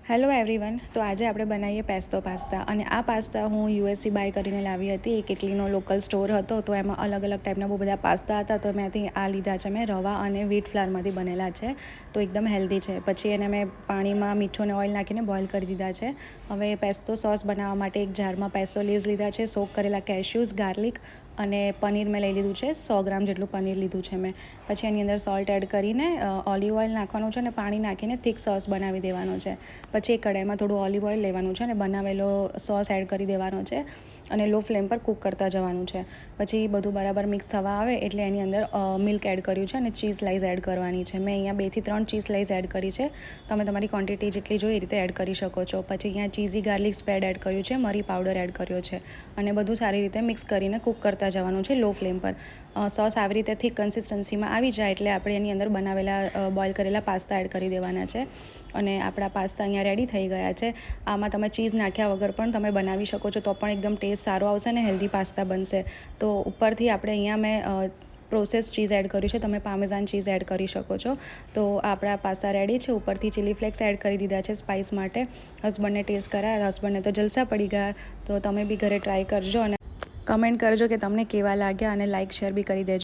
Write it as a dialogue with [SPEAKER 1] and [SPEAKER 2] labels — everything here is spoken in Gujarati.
[SPEAKER 1] Hello everyone. તો આજે આપણે બનાવીએ પેસ્તો પાસ્તા. અને આ પાસ્તા હું યુએસસી બાય કરીને લાવી હતી. એક ઇટલીનો લોકલ સ્ટોર હતો, તો એમાં અલગ અલગ ટાઈપના બહુ બધા પાસ્તા હતા. તો મેંથી આ લીધા છે. મેં રવા અને વ્હીટ ફ્લાવરમાંથી બનેલા છે, તો એકદમ હેલ્ધી છે. પછી એને મેં પાણીમાં મીઠું અને ઓઇલ નાખીને બોઇલ કરી દીધા છે. હવે પેસ્તો સોસ બનાવવા માટે એક જારમાં પેસ્તો લીવ્સ લીધા છે, સોક કરેલા કેશ્યુઝ, ગાર્લિક અને પનીર મેં લઈ લીધું છે. 100 ગ્રામ જેટલું પનીર લીધું છે મેં. પછી એની અંદર સોલ્ટ એડ કરીને ઓલિવ ઓઇલ નાખવાનું છે અને પાણી નાખીને થીક સોસ બનાવી દેવાનો છે. પછી એક કઢાઈમાં થોડું ઓલિવ ઓઇલ લેવાનું છે અને બનાવેલો સોસ એડ કરી દેવાનો છે અને લો ફ્લેમ પર કૂક કરતા જવાનું છે. પછી બધું બરાબર મિક્સ થવા આવે એટલે એની અંદર મિલ્ક એડ કર્યું છે અને ચીઝ સ્લાઈસ એડ કરવાની છે. મેં અહીંયા 2 થી 3 ચીઝ સ્લાઈસ એડ કરી છે. તમે તમારી ક્વોન્ટિટી જેટલી જોઈએ એ રીતે એડ કરી શકો છો. પછી અહીંયા ચીઝી ગાર્લિક સ્પ્રેડ એડ કર્યું છે, મરી પાવડર એડ કર્યો છે અને બધું સારી રીતે મિક્સ કરીને કૂક કરતા જવાનું છે લો ફ્લેમ પર. સોસ આવી રીતે થીક કન્સિસ્ટન્સીમાં આવી જાય એટલે આપણે એની અંદર બનાવેલા બોઇલ કરેલા પાસ્તા એડ કરી દેવાના છે. અને આપણા પાસ્તા અહીંયા રેડી થઈ ગયા છે. આમાં તમે ચીઝ નાખ્યા વગર પણ તમે બનાવી શકો છો, તો પણ એકદમ ટેસ્ટ સારો આવશે અને હેલ્ધી પાસ્તા બનશે. તો ઉપરથી આપણે અહીંયા મેં પ્રોસેસ ચીઝ એડ કર્યું છે, તમે પામેઝાન ચીઝ એડ કરી શકો છો. તો આપણા પાસ્તા રેડી છે. ઉપરથી ચીલી ફ્લેક્સ એડ કરી દીધા છે સ્પાઇસ માટે. હસબન્ડને ટેસ્ટ કરાયા, હસબન્ડને તો જલસા પડી ગયા. તો તમે બી ઘરે ટ્રાય કરજો અને કમેન્ટ કરજો કે તમને કેવા લાગ્યા અને લાઇક શેર બી કરી દેજો.